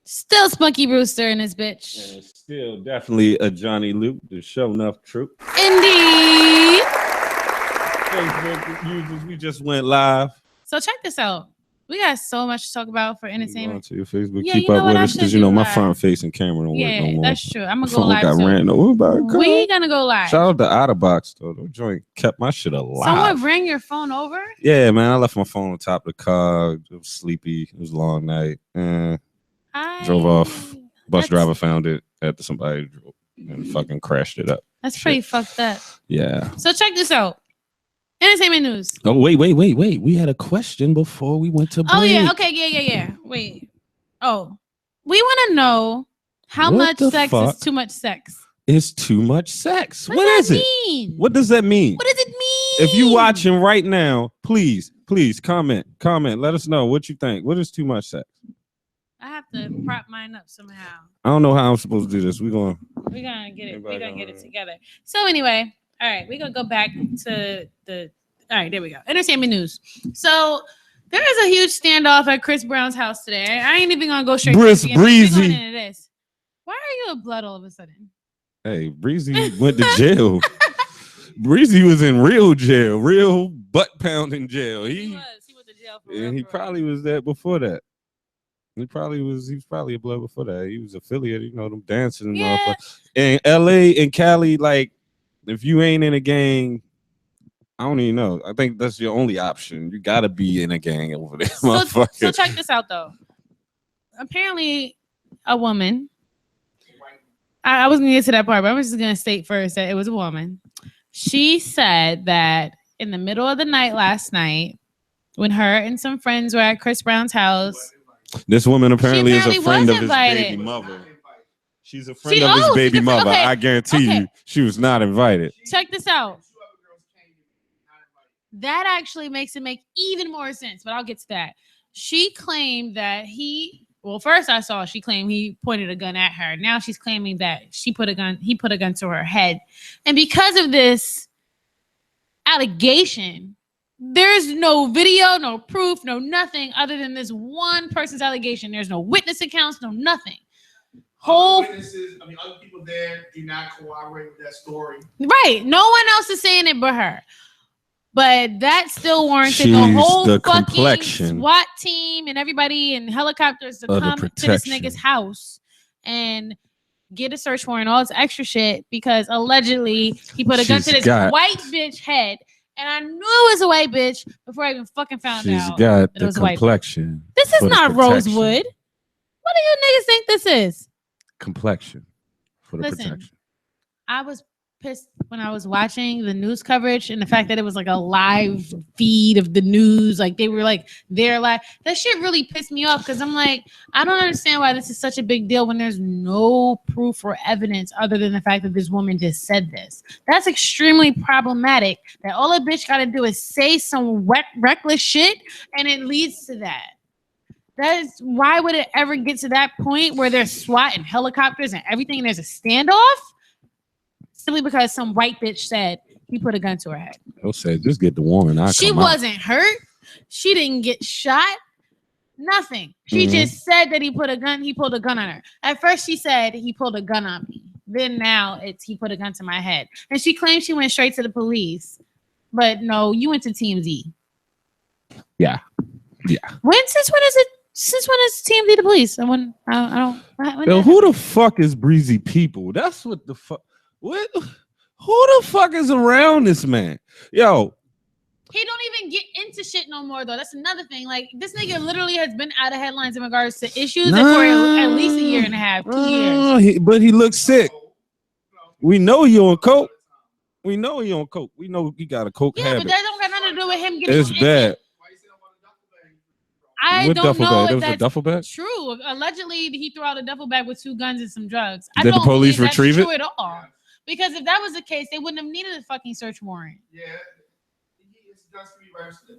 Still Spunky Brewster in this bitch. And still definitely a Johnny Luke, the show enough truth. Indeed. Facebook users, we just went live. So check this out. We got so much to talk about for entertainment. To your Facebook, Yeah, keep you know up what? with I us because should you know do my live. front facing camera don't work no Yeah, more. that's true. I'm gonna The go phone live got too. ran over. We gonna go live. Shout out to Otterbox though. The joint kept my shit alive. Someone bring your phone over? Yeah, man. I left my phone on top of the car. It was sleepy. It was a long night. Drove off. Bus driver found it after somebody drove and fucking crashed it up. That's pretty fucked up. Yeah. So check this out. Entertainment news. Oh, wait. We had a question before we went to break. Oh, yeah. Okay. Yeah. Wait. Oh. We want to know how much sex is too much sex. It's too much sex. What does that mean? What does that mean? What does it mean? If you're watching right now, please comment. Let us know what you think. What is too much sex? I have to prop mine up somehow. I don't know how I'm supposed to do this. We're gonna get it. We're gonna get it together. So anyway, all right, we're gonna go back to the. All right, there we go. Entertainment news. So there is a huge standoff at Chris Brown's house today. I ain't even gonna go straight. Breezy. Why are you a blood all of a sudden? Hey, Breezy went to jail. Breezy was in real jail, real butt pounding jail. He went to jail for real. He probably was there before that. He was probably a blood before that. He was affiliated, them dancing and all. In LA and Cali, like, if you ain't in a gang, I don't even know. I think that's your only option. You gotta be in a gang over there. So check this out though. Apparently, a woman. I wasn't gonna get to that part, but I'm just gonna state first that it was a woman. She said that in the middle of the night last night, when her and some friends were at Chris Brown's house. This woman apparently is a friend of his baby mother. She's a friend of his baby mother. Okay. I guarantee you, she was not invited. Check this out. That actually makes it make even more sense, but I'll get to that. She claimed that first I saw she claimed he pointed a gun at her. Now she's claiming that he put a gun to her head. And because of this allegation, there's no video, no proof, no nothing other than this one person's allegation. There's no witness accounts, no nothing. Witnesses, other people there do not corroborate with that story. Right. No one else is saying it but her. But that still warranted the whole fucking SWAT team and everybody and helicopters to come to this nigga's house and get a search warrant, all this extra shit, because allegedly he put a gun to this white bitch head. And I knew it was a white bitch before I even fucking found out. She's got the complexion. This is not Rosewood. What do you niggas think this is? Complexion for the protection. I was pissed when I was watching the news coverage and the fact that it was like a live feed of the news. Like they were like they're live. That shit really pissed me off because I'm like, I don't understand why this is such a big deal when there's no proof or evidence other than the fact that this woman just said this. That's extremely problematic. That all a bitch got to do is say some reckless shit and it leads to that. That is why would it ever get to that point where there's SWAT and helicopters and everything and there's a standoff? Simply because some white bitch said he put a gun to her head. He'll say, just get the warrant. She wasn't hurt. She didn't get shot. Nothing. She just said that he pulled a gun on her. At first she said he pulled a gun on me. Then now it's he put a gun to my head. And she claimed she went straight to the police. But no, you went to TMZ. Yeah. Since when is TMZ the police? Who the fuck is Breezy People? That's what the fuck. What? Who the fuck is around this man? Yo. He don't even get into shit no more, though. That's another thing. Like, this nigga literally has been out of headlines in regards to issues for at least a year and a half, 2 years. But he looks sick. We know he on coke. We know he got a coke habit. But that don't got nothing to do with him getting It's bad. I don't know if that's a duffel bag? True. Allegedly, he threw out a duffel bag with 2 guns and some drugs. Did the police retrieve it? True at all. Because if that was the case, they wouldn't have needed a fucking search warrant. Yeah, it's guns to be registered.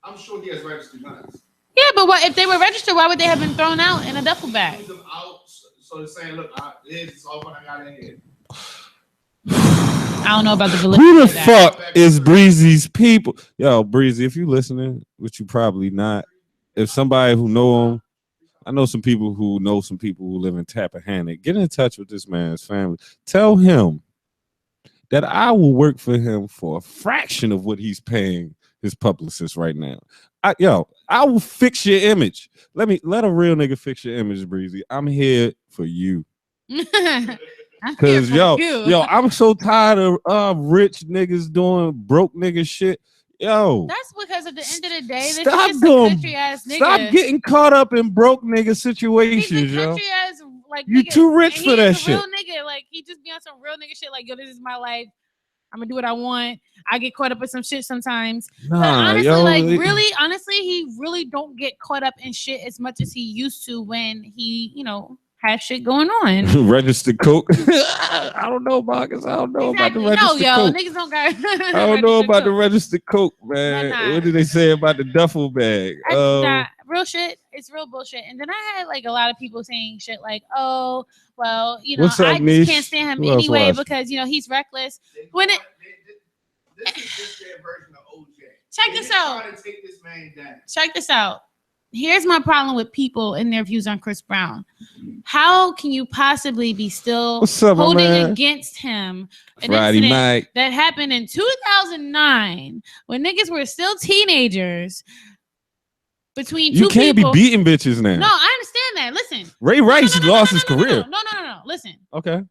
I'm sure he has registered guns. Yeah, but what if they were registered? Why would they have been thrown out in a duffel bag? He them out, so they're saying, "Look, this is all what I got in here." I don't know about the validity. Who the fuck is Breezy's People? Yo, Breezy, if you listening, which you probably not. If somebody who know him, I know some people who live in Tappahannock. Get in touch with this man's family. Tell him that I will work for him for a fraction of what he's paying his publicist right now. I will fix your image. Let a real nigga fix your image, Breezy. I'm here for you. Cause I'm so tired of rich niggas doing broke nigga shit. Yo, that's because at the end of the day, stop getting caught up in broke nigga situations, yo. Like, you nigga, too rich for that shit. Real nigga, like he just be on some real nigga shit. Like, yo, this is my life. I'm gonna do what I want. I get caught up in some shit sometimes. But honestly, honestly, he really don't get caught up in shit as much as he used to when he, has shit going on. Registered coke. I don't know, Marcus. I don't know about the registered coke. Niggas don't got. I don't know about the registered coke, man. What did they say about the duffel bag? Real shit. It's real bullshit. And then I had like a lot of people saying shit like, "Oh, well, What's up, I just can't stand him anyway because he's reckless." When this is just their version of OJ. Check this out. Trying to take this man down. Check this out. Here's my problem with people and their views on Chris Brown. How can you possibly be still holding against him an incident that happened in 2009 when niggas were still teenagers between two people? You can't be beating bitches now. No, I understand that. Listen. Ray Rice lost his career. No. Listen. Okay.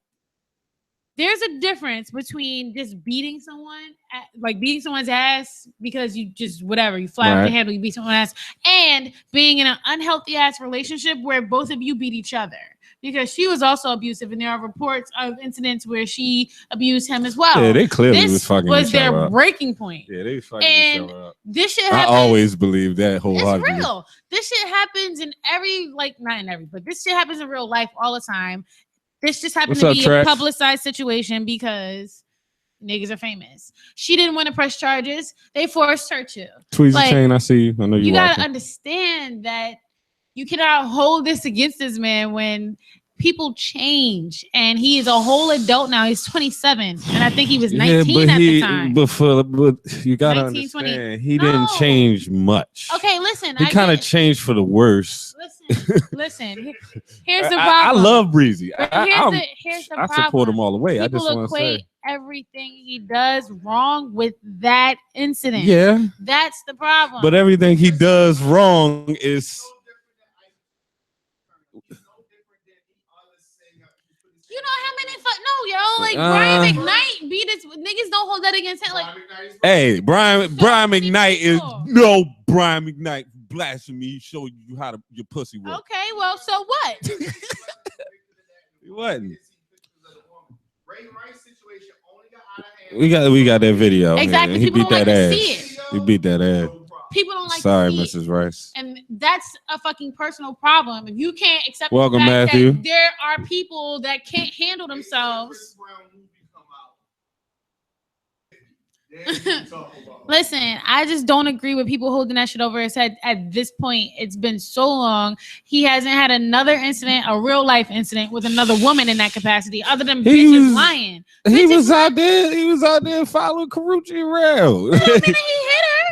There's a difference between just beating someone, like beating someone's ass because you just you fly off the handle, you beat someone's ass, and being in an unhealthy ass relationship where both of you beat each other. Because she was also abusive, and there are reports of incidents where she abused him as well. Yeah, they clearly was fucking each other up. This was their breaking point. Yeah, they was fucking each other up. This shit happens. I always believe that wholeheartedly. It's real. This shit happens in not in every, but this shit happens in real life all the time. This just happened to be a publicized situation because niggas are famous. She didn't want to press charges. They forced her to. Tweezy Chain, I see you. I know you gotta understand that you cannot hold this against this man when people change, and he is a whole adult now. He's 27, and I think he was 19 at the time. But you gotta understand, he didn't change much. Okay, listen. He kind of changed for the worse. Listen. Here's the problem. I love Breezy. Here's the problem. I support him all the way. People I just want to say everything he does wrong with that incident. Yeah, that's the problem. But everything he does wrong is. You know how many Brian McKnight beat his niggas. Don't hold that against him. Like, hey, Brian McKnight is Brian McKnight blasphemy. Show you how your pussy works. Okay, well, so what? He wasn't. Ray Rice situation only got out of hand. We got that video. Exactly. Man. He beat that ass. He beat that ass. People don't like Sorry, to see Mrs. Rice. And that's a fucking personal problem. If you can't accept Welcome, the fact Matthew. that there are people that can't handle themselves. Listen, I just don't agree with people holding that shit over his head at this point. It's been so long. He hasn't had another incident, a real life incident with another woman in that capacity, other than bitches lying. He was out there following Karuchi around. He hit her.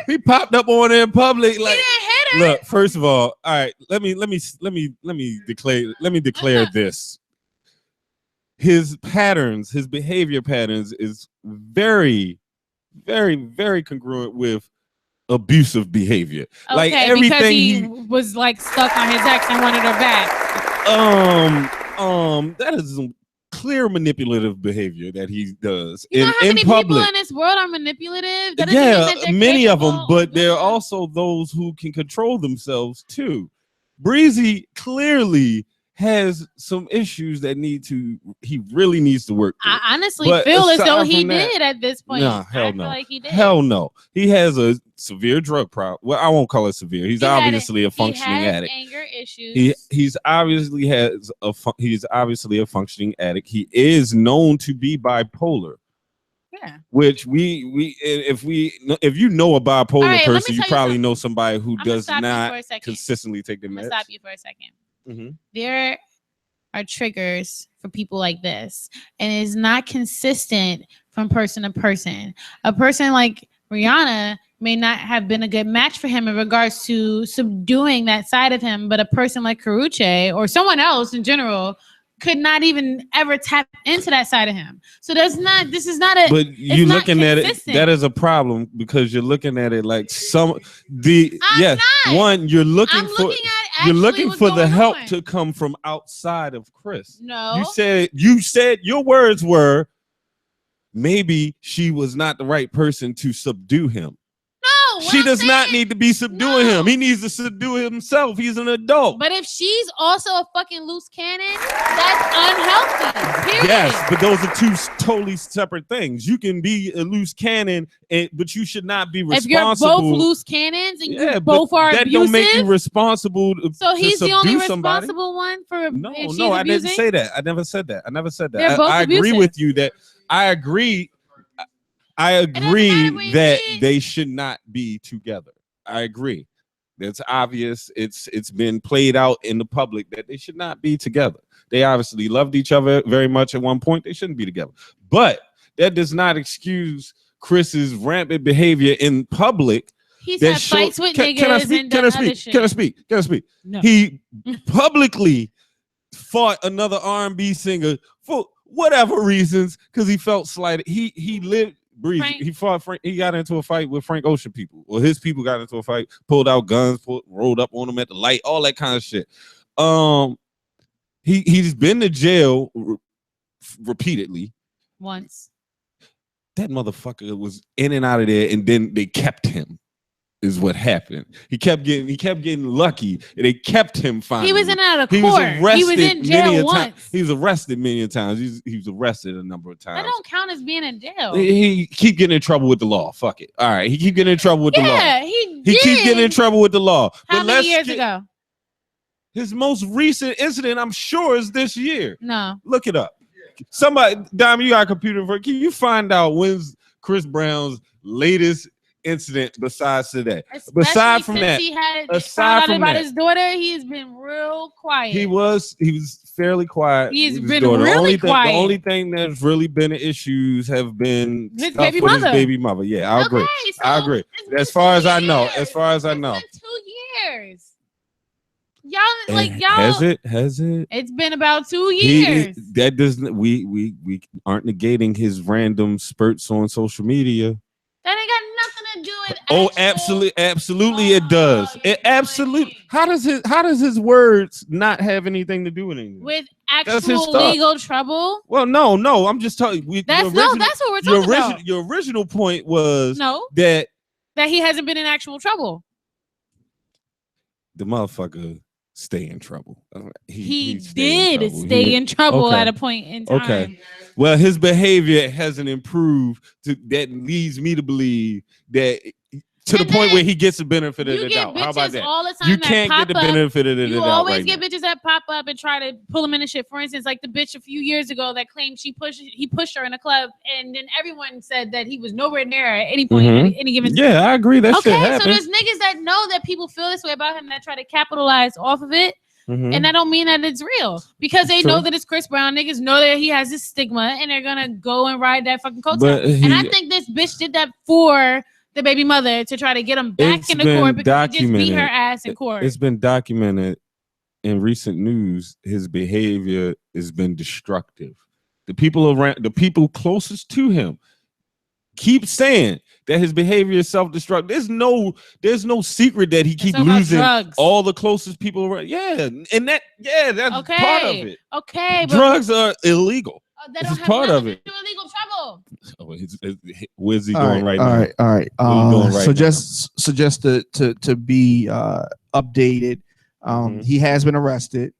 He popped up on her in public. Like, he didn't hit her. Look, first of all right, let me declare this. His behavior patterns is very, very, very congruent with abusive behavior. Okay, like everything because he was like stuck on his ex and wanted her back. That is some clear manipulative behavior that he does. You know how many public. people in this world are manipulative? Many of them, but there are also those who can control themselves too. Breezy clearly has some issues that he really needs to work through. I honestly feel as though he did at this point. No, hell no. Like he did. Hell no. He has a severe drug problem. Well, I won't call it severe. He's obviously a functioning addict. Anger issues. He's obviously a functioning addict. He is known to be bipolar. Yeah. Which if you know a bipolar person, you probably know somebody who does not consistently take their meds. I'm gonna stop you for a second. Mm-hmm. There are triggers for people like this, and it's not consistent from person to person. A person like Rihanna may not have been a good match for him in regards to subduing that side of him, but a person like Karuche or someone else in general could not even ever tap into that side of him. So this is not a, but you looking at it, that is a problem because you're looking at it like you're looking for the help to come from outside of Chris. No. You said your words were maybe she was not the right person to subdue him. No, she does not need to be subduing him. He needs to subdue himself. He's an adult. But if she's also a fucking loose cannon, that's unhealthy. Period. Yes, but those are two totally separate things. You can be a loose cannon, but you should not be responsible. If you're both loose cannons and you both are that abusive, don't make you responsible. So he's the only somebody. responsible one for No, I didn't say that. I never said that. They're both I agree abusive. with you that I agree that they should not be together. I agree. It's obvious. It's been played out in the public that they should not be together. They obviously loved each other very much at one point. They shouldn't be together. But that does not excuse Chris's rampant behavior in public. He's had fights with niggas and done other shit. Can I speak? No. He publicly fought another R&B singer for whatever reasons because he felt slighted. He lived. Breezy. He fought Frank. He got into a fight with Frank Ocean people. Well, his people got into a fight, pulled out guns, rolled up on him at the light, all that kind of shit. He's been to jail repeatedly. Once. That motherfucker was in and out of there, and then they kept him. Is what happened. He kept getting lucky. And they kept him finally. He was in and out of court. He was in jail once. He was arrested many times. He was arrested a number of times. That don't count as being in jail. He keep getting in trouble with the law. Fuck it. All right. He keep getting in trouble with the law. Yeah, he keep getting in trouble with the law. How many years ago? His most recent incident, I'm sure, is this year. No. Look it up. Somebody, Dom, you got a computer for it. Can you find out when's Chris Brown's latest incident besides today? Aside from that, aside from about his daughter, he has been real quiet. He was fairly quiet. He's been really quiet. The only thing that's really been issues have been his baby mother. Yeah, I agree. So I agree. As far as I know. It's been 2 years. Y'all has it? It's been about 2 years. That doesn't we aren't negating his random spurts on social media. That ain't got nothing to do with absolutely it does. It absolutely. How does his words not have anything to do with anything? With actual legal trouble? Well, no. I'm just talking. That's what we're talking about. Your original point was that he hasn't been in actual trouble. The motherfucker stay in trouble. He did stay in trouble at a point in time. Okay. Well, his behavior hasn't improved. That leads me to believe that to the point where he gets the benefit of the doubt. How about that? All the time you can't get the benefit of the doubt. You always get bitches that pop up and try to pull him into shit. For instance, like the bitch a few years ago that claimed he pushed her in a club, and then everyone said that he was nowhere near her at any point, any given time. Yeah, I agree. That shit happened. So there's niggas that know that people feel this way about him that try to capitalize off of it. And that don't mean that it's real because they know that it's Chris Brown. Niggas know that he has this stigma and they're gonna go and ride that fucking coattail. And I think this bitch did that for the baby mother to try to get him back in the court because he just beat her ass in court. It's been documented in recent news. His behavior has been destructive. The people closest to him keep saying that his behavior is self-destructive. There's no secret that he keeps losing all the closest people around. Yeah, and that's part of it. Okay, drugs are illegal. That don't have part of it. Do illegal trouble. Where's he going right now? All right. So just to be updated, he has been arrested.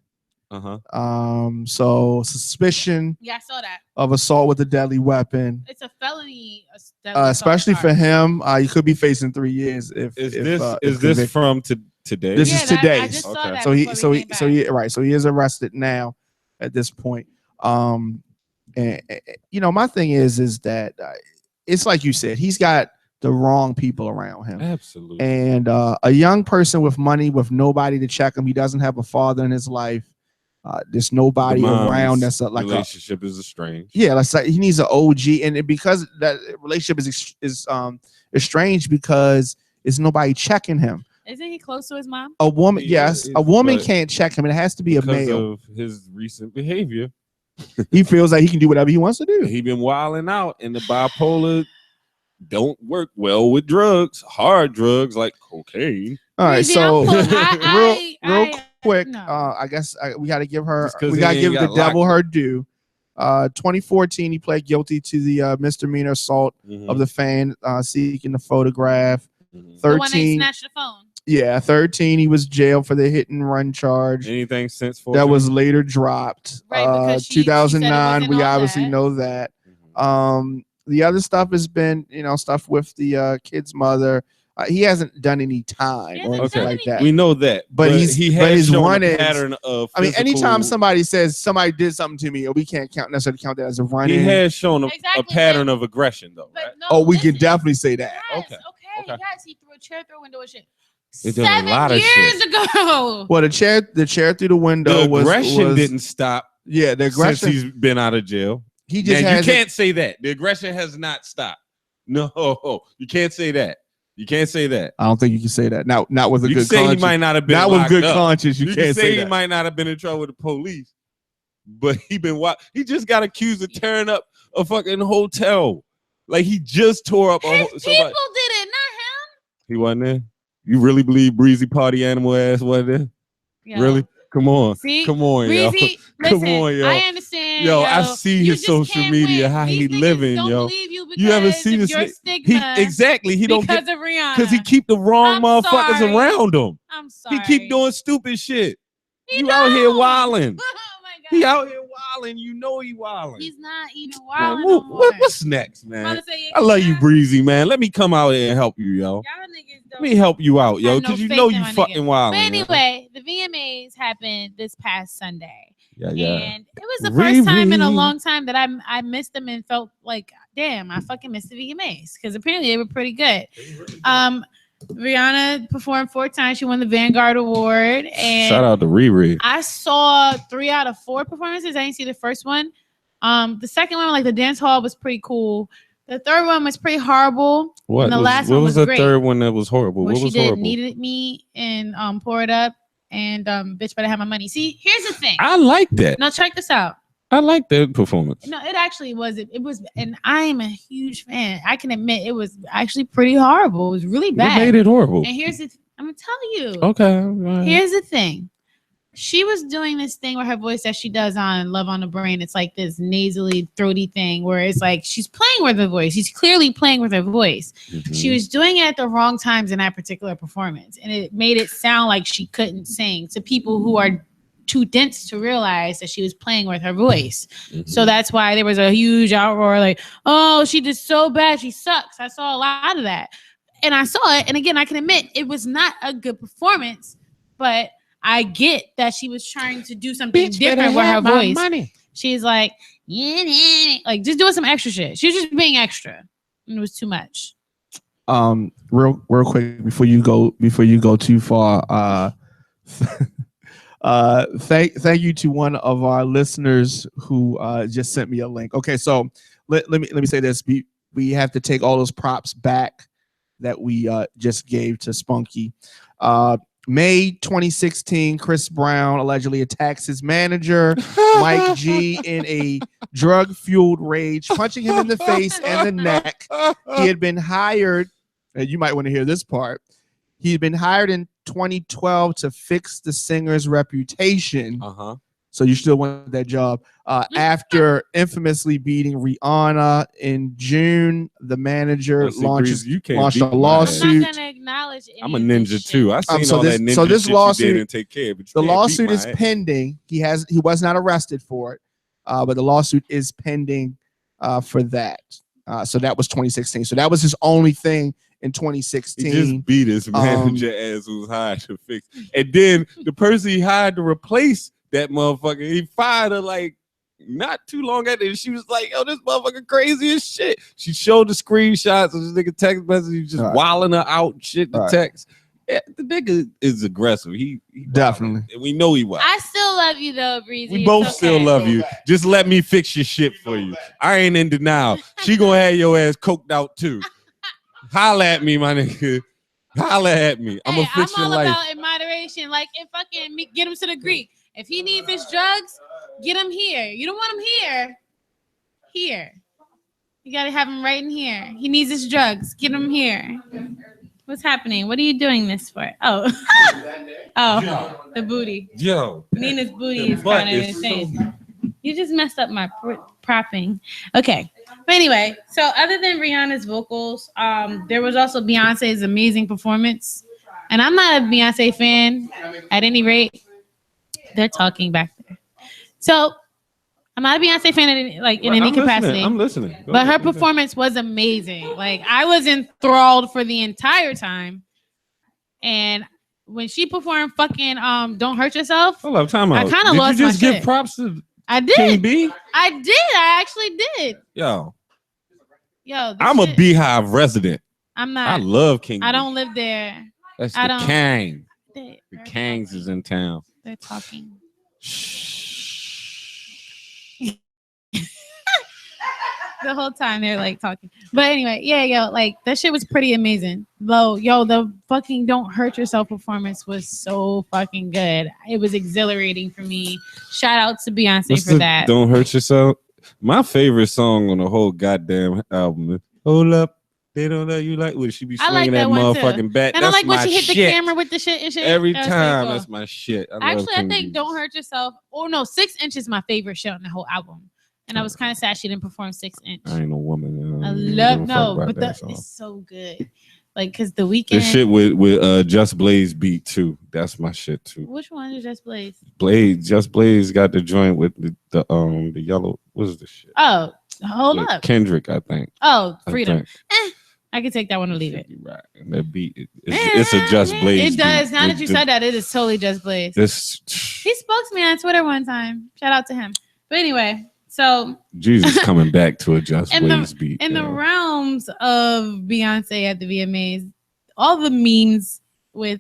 So suspicion. Yeah, I saw that. Of assault with a deadly weapon. It's a felony. Especially for him, he could be facing 3 years. Is this from today? This is today. I just saw that So he is arrested now at this point. And my thing is that it's like you said, he's got the wrong people around him. Absolutely. And a young person with money, with nobody to check him, he doesn't have a father in his life. There's nobody around that's like relationship is estranged. Yeah, like he needs an OG, and because that relationship is estranged because there's nobody checking him. Isn't he close to his mom? A woman, yes, a woman can't check him. It has to be a male. Because of his recent behavior. He feels like he can do whatever he wants to do. He been wilding out, and the bipolar don't work well with drugs, hard drugs like cocaine. All right, so real quick, I guess we got to give her, we got to give the devil her due. 2014, he pled guilty to the misdemeanor assault of the fan seeking the photograph. 13, the one they snatched the phone. Yeah, 13, he was jailed for the hit and run charge. Anything since 14? That was later dropped. Right, 2009, we obviously know that. The other stuff has been, stuff with the kid's mother. He hasn't done any time or anything like that. We know that, but he has shown a pattern of. I mean, anytime somebody says somebody did something to me, we can't necessarily count that as a run-in. He has shown a pattern of aggression, though. Right? No, we can definitely say that. Yes, okay. Yes, he threw a chair through a window and shit. He did a lot of 7 years ago. Well, the chair through the window the aggression didn't stop. Yeah, the aggression. Since he's been out of jail. He just you can't say that. The aggression has not stopped. No, you can't say that. You can't say that. I don't think you can say that. Not with a good conscience. He might not have been not with good up. conscience. You can't say he might not have been in trouble with the police, but he just got accused of tearing up a fucking hotel. Like he just tore up. His people did it, not him. He wasn't there. You really believe Breezy party animal ass wasn't there? Yeah. Really? Come on. See? Come on, Breezy, yo. Come on, yo. I understand. Yo, I see his social media, how he living, yo. You ever see this? Exactly. He don't because of Rihanna. Because he keep the wrong motherfuckers around him. I'm sorry. He keep doing stupid shit. You out here wilding. Oh my God. He out here wilding. You know he wilding. He's not even wilding no more. What's next, man? I love you, Breezy, man. Let me come out here and help you, yo. Y'all niggas don't. Let me help you out, yo, because you know you fucking wilding. But anyway, the VMAs happened this past Sunday. Yeah. And it was the first time in a long time that I missed them and felt like, damn, I fucking missed the VMAs because apparently they were pretty good. Rihanna performed 4 times. She won the Vanguard Award. And shout out to Riri. I saw 3 out of 4 performances. I didn't see the first one. The second one, like the dance hall, was pretty cool. The third one was pretty horrible. What? And the last one was the great. Third one that was horrible? What was she did, horrible? Needed Me and Pour It Up and Bitch Better Have My Money. See, here's the thing. I like that. Now check this out. I like that performance. No, it actually was. It was, and I am a huge fan. I can admit it was actually pretty horrible. It was really bad. What made it horrible? And here's the. I'm gonna tell you. Okay. Right. Here's the thing. She was doing this thing with her voice that she does on Love on the Brain. It's like this nasally, throaty thing where it's like she's playing with her voice. She's clearly playing with her voice. Mm-hmm. She was doing it at the wrong times in that particular performance, and it made it sound like she couldn't sing to people who are too dense to realize that she was playing with her voice. Mm-hmm. So that's why there was a huge outroar like, oh, she did so bad, she sucks. I saw a lot of that, and I saw it, and again, I can admit it was not a good performance, but I get that she was trying to do something different with her voice. Money. She's like, yeah, like just doing some extra shit. She was just being extra, and it was too much. Real quick before you go too far, thank you to one of our listeners who just sent me a link. Okay, so let me say this: we have to take all those props back that we just gave to Spunky. May 2016, Chris Brown allegedly attacks his manager, Mike G, in a drug-fueled rage, punching him in the face and the neck. He had been hired, and you might want to hear this part. He had been hired in 2012 to fix the singer's reputation. So you still want that job. After infamously beating Rihanna in June, the manager launched a lawsuit. I'm not gonna acknowledge I'm a ninja too. I seen all that ninja so this shit lawsuit, you did and take care of it. The lawsuit is pending. He was not arrested for it, but the lawsuit is pending for that. So that was 2016. So that was his only thing in 2016. He just beat his manager ass who was hired to fix. And then the person he hired to replace that motherfucker, he fired her like not too long after. And she was like, yo, this motherfucker crazy as shit. She showed the screenshots of this nigga text message, just wilding her out shit, the text. the nigga is aggressive. He Definitely. and we know he wild. I still love you though, Breezy. We It's both okay. still love you. Just let me fix your shit for you. I ain't in denial. She gonna have your ass coked out too. Holla at me, my nigga. Holla at me. I'm gonna fix I'm your all life. about in moderation. Like, if fucking get him to the Greek. If he needs his drugs, get him here. You don't want him here. Here. You gotta have him right in here. He needs his drugs. Get him here. What's happening? What are you doing this for? Oh. Oh, the booty. Yo. Nina's booty is butt kind of is insane. You just messed up my propping. Okay. But anyway, so other than Rihanna's vocals, there was also Beyonce's amazing performance. And I'm not a Beyonce fan at any rate. They're talking back there. So I'm not a Beyonce fan in any capacity. I'm listening. Go But her ahead. performance was amazing. Like, I was enthralled for the entire time. And when she performed fucking Don't Hurt Yourself, Hold up, time out. I kinda Did lost you my just give shit. props to I did. King B? I did. I actually did. Yo, Yo, this I'm a shit- Beehive resident. I'm I not. love King B. I don't live there. That's I the don't- Kang. They're The Kangs is in town. They're talking. The whole time they're like talking. But anyway, yeah, like that shit was pretty amazing. The fucking Don't Hurt Yourself performance was so fucking good. It was exhilarating for me. Shout out to Beyonce What's for the that. Don't Hurt Yourself. My favorite song on the whole goddamn album is Hold Up. They don't know you like when she be I like swinging that that one, too. motherfucking bat. And That's I like when my she hit the shit. camera with the shit and shit. Every That was pretty time. cool. That's my shit. Actually, I think Don't Hurt Yourself. Oh no, 6 Inch is my favorite shit on the whole album. And I was kind of sad she didn't perform 6 Inch. I ain't no woman. I don't love give a fuck no, about but that song. it's so good. Like, cause the weekend. This shit with Just Blaze beat too. That's my shit too. Which one is Just Blaze? Just Blaze got the joint with the yellow. What's the shit? Oh, hold With up. Kendrick, I think. Oh, I Freedom. think. I can take that one or leave it. You right. And that beat, it's a Just Blaze. It does. beat. Now that you said that, it is totally Just Blaze. This He spoke to me on Twitter one time. Shout out to him. But anyway, so Jesus coming back to a Just in Blaze beat. in the yo. realms of Beyonce at the VMAs, all the memes with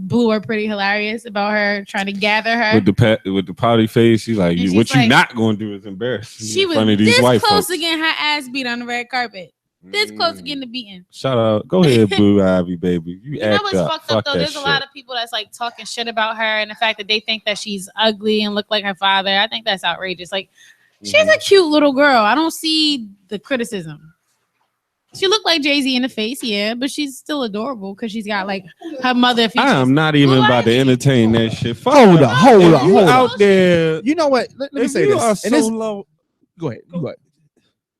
Blue are pretty hilarious about her trying to gather her. with the pouty face, she's like, And she's what you like- not gonna do is embarrass me She in was front of these this white close folks. to getting her ass beat on the red carpet. This close to getting the beating. Shout out, go ahead, Blue Ivy, baby. You You know act what's up. fucked up Fuck though? that There's shit. a lot of people that's like talking shit about her and the fact that they think that she's ugly and look like her father. I think that's outrageous. Like, she's a cute little girl. I don't see the criticism. She looked like Jay-Z in the face, yeah, but she's still adorable because she's got like her mother features. I am not even Blue about to Ivy. entertain that shit. Fuck Hold up. up, hold If up, you hold out up. there. You know what? Let me If say you this. are And so this- low, go ahead. You go ahead.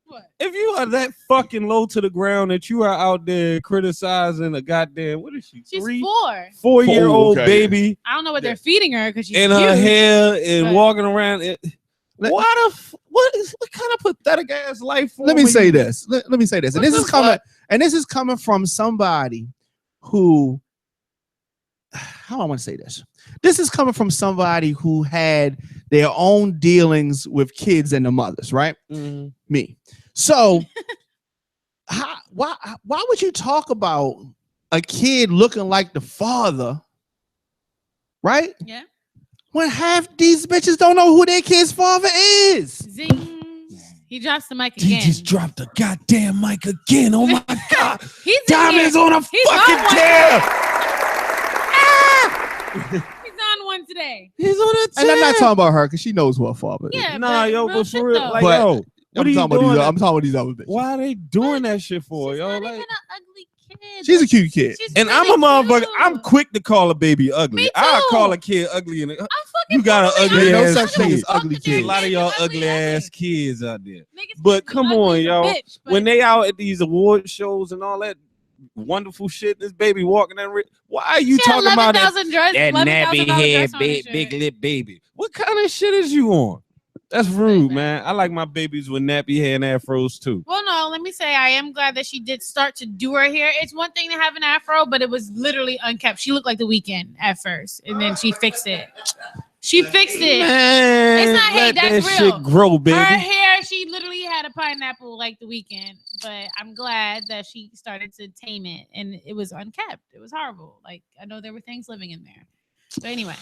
What? if you are that fucking low to the ground that you are out there criticizing a goddamn, what is she? She's 3, 4. 4-year-old Okay. baby I don't know what they're feeding her because she's in cute. her hair and But- walking around. What kind of pathetic ass life? Let me say this. Let me say this. And What this the is coming. fuck? And this is coming from somebody who. How do I want to say this? This is coming from somebody who had their own dealings with kids and the mothers, right? Me. So, why would you talk about a kid looking like the father, right? Yeah. When half these bitches don't know who their kid's father is. Zing. He drops the mic He again. just dropped the goddamn mic again. Oh my god! He's in Diamonds here. on a He's on fucking one. tear. He's on one today. He's on a tear. And I'm not talking about her because she knows who her father is. Yeah. Nah, but yo, real but shit, for real, though. like, But- yo, what I'm are you talking, doing? I'm talking about these other bitches. Why are they doing that shit for, She's yo? not Like, even an ugly kid. She's a cute kid. She's and really I'm a motherfucker. cute. I'm quick to call a baby ugly. Me I too. call a kid ugly, and I'm fucking You got an totally ugly honest. ass Ain't no such thing kid. as ugly Fuck with a your kids. lot of kids, y'all you're ugly ass kids out there. Niggas But think come you on, ugly as a y'all. bitch, but When they out at these award shows and all that wonderful shit, this baby walking that, why are you she had talking about that? 11,000 dress, That nappy $11,000 head, dress on and big, shit. big lip baby. What kind of shit is you on? That's rude, man. I like my babies with nappy hair and afros too. Well, no, let me say I am glad that she did start to do her hair. It's one thing to have an afro, but it was literally unkept. She looked like The Weeknd at first, and then she fixed it. She fixed it. Man, It's not hate, let that's that real. shit grow, baby. Her hair, she literally had a pineapple like the weekend, but I'm glad that she started to tame it, and it was unkept. It was horrible. Like I know there were things living in there. But anyway,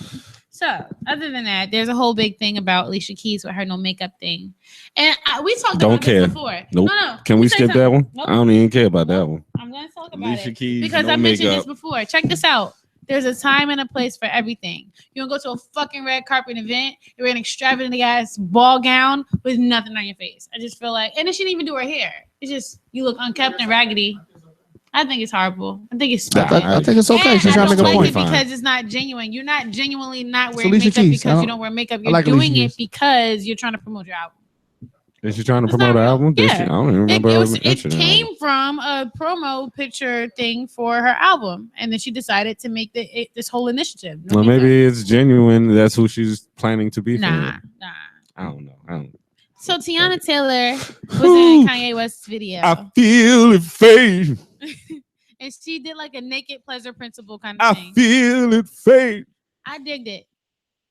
so other than that, there's a whole big thing about Alicia Keys with her no makeup thing, and we talked Don't about care. this before. Nope. No. Can we skip that one? Nope. I don't even care about that one. I'm gonna talk about Alicia it Keys, because no I mentioned this makeup. before. Check this out. There's a time and a place for everything. You don't go to a fucking red carpet event, you're in an extravagant ass ball gown with nothing on your face. I just feel like, and then she didn't even do her hair. It's just you look unkempt and raggedy. I think it's horrible. I think it's stupid. I think it's okay. And She's I trying to don't make a like point. it because it's not genuine. You're not genuinely not wearing Alicia makeup Keys. because you don't wear makeup. You're like doing Alicia it Keys. because you're trying to promote your album. Is she trying to It's promote not an real. album? Did Yeah. she? I don't even It, remember. it came from a promo picture thing for her album, and then she decided to make this whole initiative. No Well, makeup. maybe it's genuine. That's who she's planning to be. Nah. I don't know. So Tiana Taylor was Whew. in Kanye West's video, I feel it fade. and she did like a naked pleasure principle kind of I thing. feel it fade. I digged it.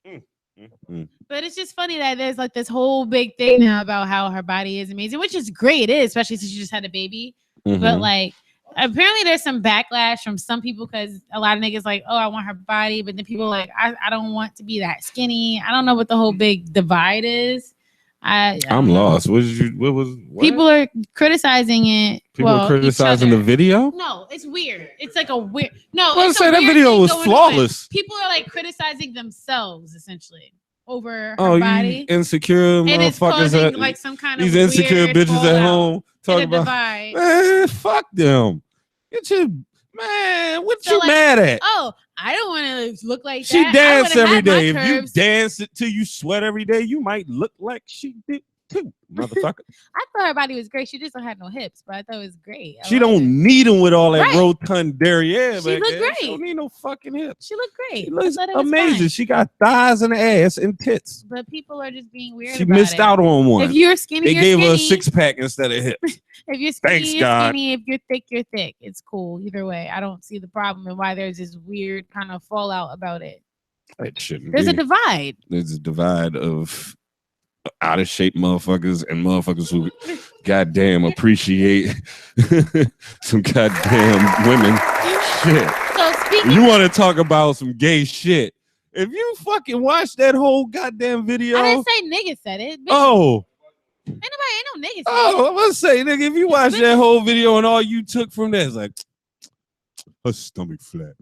Mm. But it's just funny that there's like this whole big thing now about how her body is amazing, which is great. It is, especially since she just had a baby. Mhm. But like, apparently there's some backlash from some people because a lot of niggas like, oh, I want her body, but then people are like, I don't want to be that skinny. I don't know what the whole big divide is. I'm lost. What was people are criticizing it? People well, are criticizing each the other. video? No, it's weird. It's like a weird. No, I was it's a saying that weird video thing was going flawless. on. People are like criticizing themselves essentially over her Oh, body. you insecure And it's motherfuckers. causing like some kind of These insecure weird bitches at fallout home talking and a about, divide. man, fuck them. Get your man. What So, you like, mad at? Oh, I don't want to look like She that. dance I wanna every have my day. If you curves. dance it till you sweat every day, you might look like she did too, motherfucker. I thought her body was great. She just don't have no hips, but I thought it was great. I She liked don't it. need them with all that Right. rotund derriere. She looked She great. don't need no fucking hips. She looked great. She looks I thought it was amazing. fine. She got thighs and ass and tits. But people are just being weird. She about missed it. out on one. If you're skinny, They you're gave skinny. her a six pack instead of hips. If you're skinny, Thanks, you're God. skinny. If you're thick, you're thick. It's cool. Either way, I don't see the problem and why there's this weird kind of fallout about it. It shouldn't There's be. a divide. There's a divide of out of shape motherfuckers and motherfuckers who goddamn appreciate some goddamn women. Shit. So speaking, You want to talk about some gay shit? If you fucking watch that whole goddamn video, I didn't say niggas said it. Bitch. oh, Ain't no niggas. oh, I'm gonna say, nigga, if you watch that whole video and all you took from that is like her stomach flat.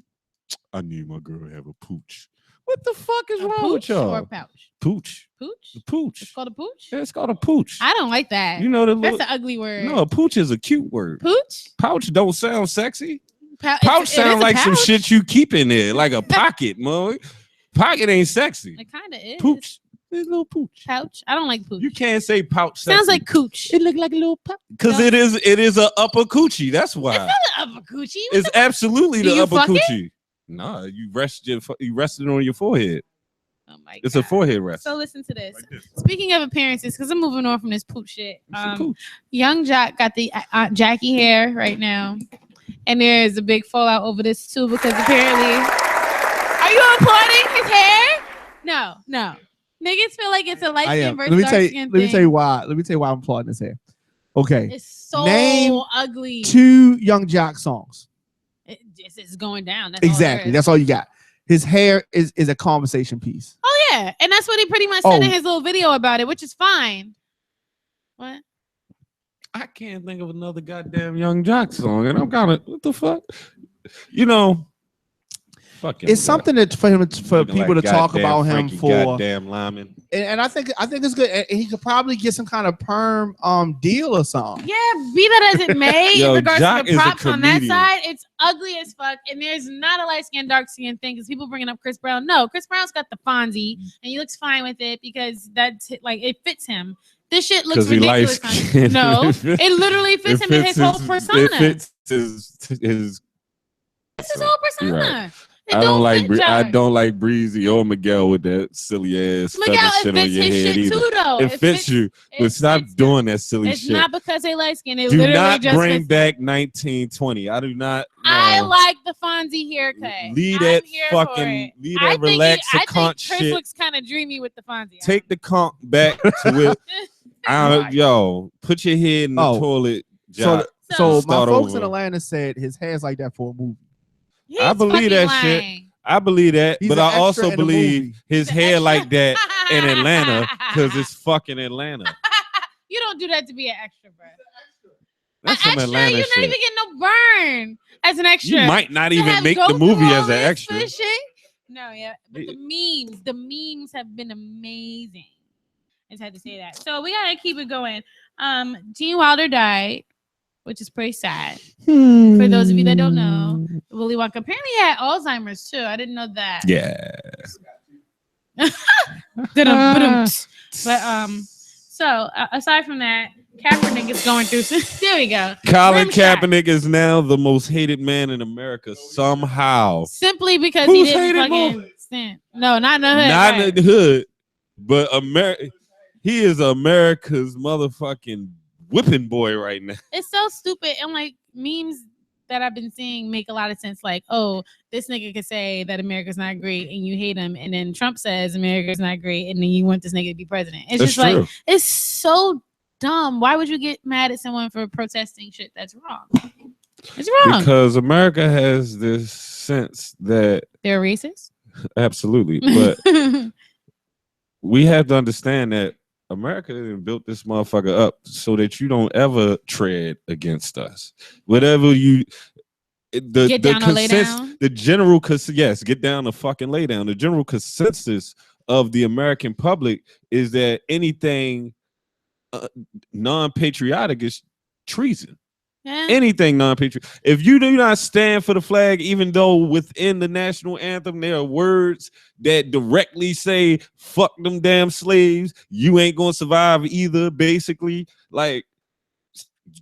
I need my girl to have a pooch. What the fuck is A wrong pooch with y'all? or a pouch? Pooch. Pooch? The pooch. It's called a pooch? Yeah, it's called a pooch. I don't like that. You know the That's little. an ugly word. No, a pooch is a cute word. Pouch? Pouch don't sound sexy. Pouch Pouch it is sound a like some pouch. shit you keep in there, like a pocket, man. Pocket ain't sexy. It kind of is. Pooch. It's a little pooch. Pouch? I don't like pooch. You can't say pouch. Sounds like cooch. It looked like a little pop. because No. it is a upper coochie. That's why. It's not an upper coochie. What It's absolutely Do the you upper fuck it? coochie. Nah, you rest it on your forehead. Oh my It's God. a forehead rest. So listen to this. Like this. Speaking of appearances, because I'm moving on from this poop shit. It's a pooch. Young Jock got the Aunt Jackie hair right now, and there is a big fallout over this too because apparently, are you applauding his hair? No. Niggas feel like it's a light I skin am. versus Let me dark tell you. skin Let me thing. tell you why. Let me tell you why I'm applauding this hair. Okay, It's so Name ugly. 2 Young Jock songs. It's going down. That's all there Exactly. is. That's all you got. His hair is a conversation piece. Oh yeah, and that's what he pretty much said in Oh. his little video about it, which is fine. What? I can't think of another goddamn Young Jock song, and I'm kind of what the fuck, you know. Fuck him, It's something that for looking people like to talk goddamn about him Frankie for, goddamn Lyman. and I think it's good. And he could probably get some kind of perm deal or something. Yeah, be that as it may, Yo, in regards Jock to is the a props on that comedian. side, it's ugly as fuck. And there's not a light skin, dark skin thing because people bringing up Chris Brown. No, Chris Brown's got the Fonzie, and he looks fine with it because that's like it fits him. This shit looks 'Cause he ridiculous. on light-skinned. him. No, it literally fits him in his whole persona. It fits his. It's his whole persona. Right. It I don't like. fit I Jock. don't like Breezy or Miguel with that silly ass Look feather how shit it on fits your his head shit either. too, though. It fits you, but stop fits him. doing that silly It's shit. not because they light skin. It Do literally not just bring fits back 1920. I do not. I no. like the Fonzie haircut. Leave I'm that here for fucking. it. Leave I that think relax I a cunt think Chris shit. looks kind of dreamy with the Fonzie. Take the comp back to it. Yo, put your head in the toilet. So So my start folks in over. Atlanta said his hair's like that for a movie. I believe that shit. I believe that, He's but an I extra also in a believe movie. his hair like that in Atlanta because it's fucking Atlanta. You don't do that to be an extra, bro. That's some extra, Atlanta you're shit. not even getting no burn as an extra. You might not To even have make go the movie through as all an this extra. fishing. No, yeah, but the memes have been amazing. I just had to say that. So we gotta keep it going. Gene Wilder died, which is pretty sad. For those of you that don't know, Willy Wonka apparently had Alzheimer's too. I didn't know that. Yeah. But so aside from that, Kaepernick is going through. There we go. Colin Kaepernick is now the most hated man in America somehow. Simply because Who's he didn't fucking stand. No, not in the hood. Not in the hood, but he is America's motherfucking whipping boy right now. It's so stupid. And like memes that I've been seeing make a lot of sense. Like, oh, this nigga could say that America's not great and you hate him. And then Trump says America's not great and then you want this nigga to be president. It's That's just true. like, it's so dumb. Why would you get mad at someone for protesting shit that's wrong? It's wrong. Because America has this sense that they're racist. Absolutely. But we have to understand that America built this motherfucker up so that you don't ever tread against us. Whatever you get down or lay down. The general yes, get down or fucking lay down. The general consensus of the American public is that anything non-patriotic is treason. Yeah. Anything non-patriotic. If you do not stand for the flag, even though within the national anthem there are words that directly say "fuck them damn slaves," you ain't gonna survive either. Basically, like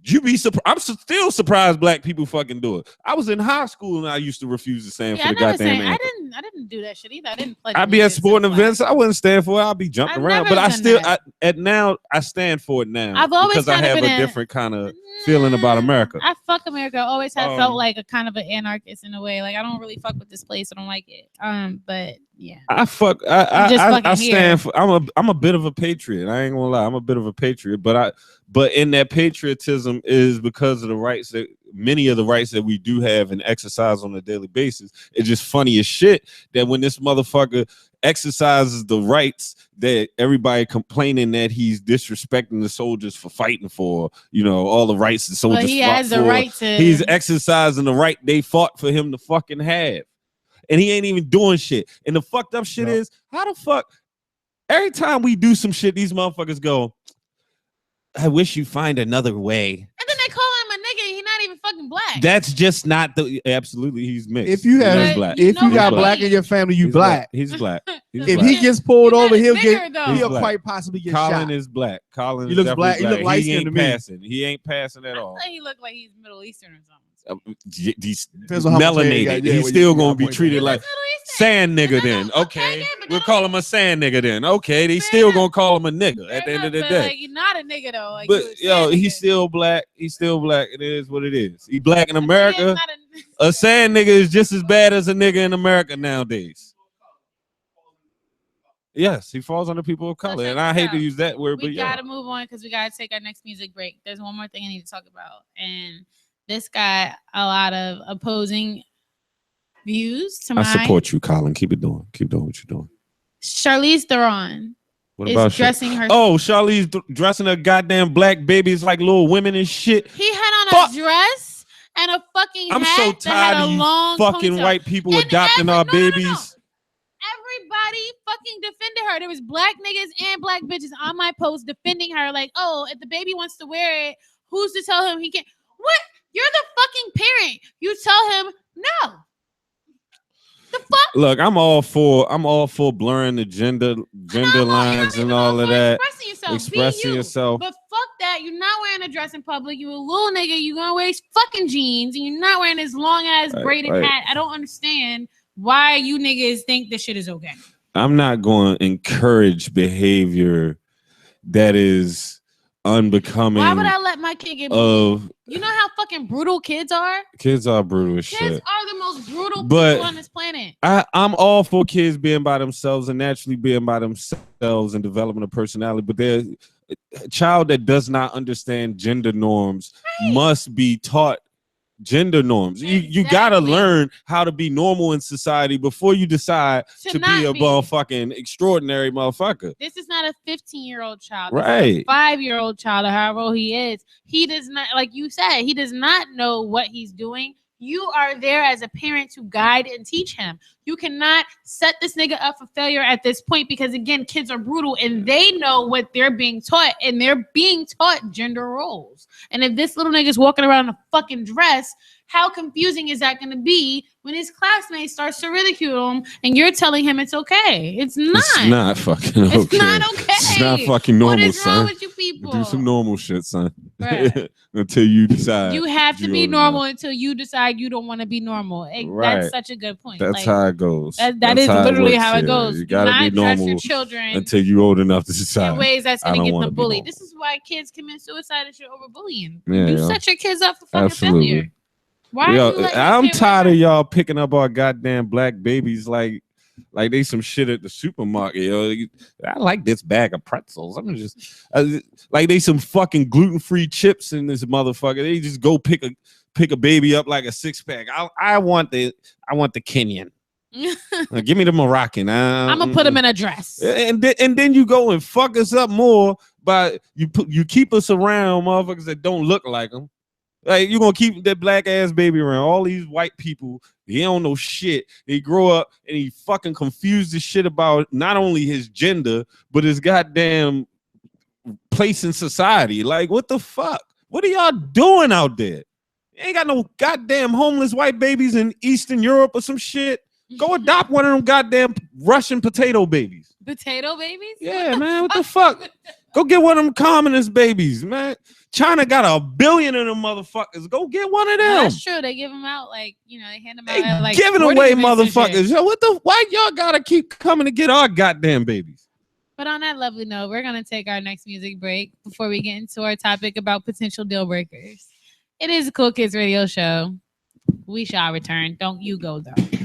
you be surprised. I'm still surprised black people fucking do it. I was in high school and I used to refuse to stand for the goddamn anthem. I didn't do that shit either. I didn't. I'd be at sporting events. I wouldn't stand for it. I'd be jumping around. But I still, I stand for it now. I've always because I have a different kind of feeling about America. I fuck America. I always have felt like a kind of an anarchist in a way. Like I don't really fuck with this place. I don't like it. But yeah. I stand for. I'm a bit of a patriot. I ain't gonna lie. I'm a bit of a patriot. But in that patriotism is because of the rights that many of the rights that we do have and exercise on a daily basis. It's just funny as shit that when this motherfucker exercises the rights that everybody complaining that he's disrespecting the soldiers for fighting for, you know, all the rights the soldiers he has the right to. He's exercising the right they fought for him to fucking have. And he ain't even doing shit. And the fucked up shit is, how the fuck every time we do some shit, these motherfuckers go, I wish you find another way. And then they call him a nigga. He's not even fucking black. That's just not the. Absolutely, he's mixed. If you have, black. If you got black in your family, you black. He's black. If he gets pulled over, he'll quite possibly get shot. Colin is black. Colin he looks black. He look light skinned to me. Passing. He ain't passing at all. I feel like he look like he's Middle Eastern or something. He's melanated. He's still gonna be treated like sand nigga. Then okay, we'll call him a sand nigga. Then okay, they still gonna call him a nigga at the end of the day. Like, you're not a nigga though. Like, but yo, he's still black. He's still black. It is what it is. He black in America. A sand nigga is just as bad as a nigga in America nowadays. Yes, he falls under people of color, and I hate to use that word, but we gotta move on because we gotta take our next music break. There's one more thing I need to talk about, and this got a lot of opposing views to mine. I support you, Colin. Keep it doing. Keep doing what you're doing. Charlize Theron is dressing her. Oh, Charlize dressing her goddamn black babies like little women and shit. He had on a dress and a fucking hat. I'm so tired of you fucking white people adopting our babies. Everybody fucking defended her. There was black niggas and black bitches on my post defending her. Like, oh, if the baby wants to wear it, who's to tell him he can't? What? You're the fucking parent. You tell him no. The fuck? Look, I'm all for blurring the gender lines and all of that. Expressing yourself. But fuck that. You're not wearing a dress in public. You a little nigga. You gonna wear fucking jeans and you're not wearing this long ass braided hat. I don't understand why you niggas think this shit is okay. I'm not going to encourage behavior that is unbecoming. Why would I let my kid get bullied? You know how fucking brutal kids are? Kids are brutal as Kids shit. are the most brutal But people on this planet. I'm all for kids being by themselves and naturally being by themselves and developing a personality. But there's a child that does not understand gender norms must be taught gender norms. You gotta learn how to be normal in society before you decide to be a motherfucking extraordinary motherfucker. This is not a 15-year-old child. Right. This is a 5-year-old child, or however old he is. He does not, like you said, he does not know what he's doing. You are there as a parent to guide and teach him. You cannot set this nigga up for failure at this point because, again, kids are brutal and they know what they're being taught, and they're being taught gender roles. And if this little nigga's walking around in a fucking dress, how confusing is that going to be when his classmates starts to ridicule him and you're telling him it's okay? It's not. It's not fucking okay. It's not okay. It's not fucking normal, what is son. wrong with you people? Do some normal shit, son. Right. Until you decide. You have to be normal until you decide you don't want to be normal. Right. That's such a good point. That's how it goes. That is literally how it goes. You gotta be normal your children until you're old enough to decide. In ways that's gonna get them bullied. This is why kids commit suicide and shit over bullying. Yeah, you set your kids up for fucking failure. Why yo, are you I'm tired of y'all picking up our goddamn black babies like they some shit at the supermarket. Yo, I like this bag of pretzels. I'm just like they some fucking gluten-free chips in this motherfucker. They just go pick a baby up like a 6-pack. I want the Kenyan. Give me the Moroccan. I'm gonna put them in a dress. And then you go and fuck us up more by you keep us around motherfuckers that don't look like them. Like you're gonna keep that black ass baby around all these white people. He don't know shit. He grow up and he fucking confused the shit about not only his gender but his goddamn place in society. Like what the fuck? What are y'all doing out there? You ain't got no goddamn homeless white babies in Eastern Europe or some shit. Go adopt one of them goddamn Russian potato babies. Potato babies? Yeah, man. What the fuck? Go get one of them communist babies, man. China got 1 billion of them motherfuckers. Go get one of them. No, that's true. They give them out like, they hand them out at like giving away motherfuckers. Yo, why y'all gotta keep coming to get our goddamn babies? But on that lovely note, we're gonna take our next music break before we get into our topic about potential deal breakers. It is a Cool Kids Radio Show. We shall return. Don't you go though.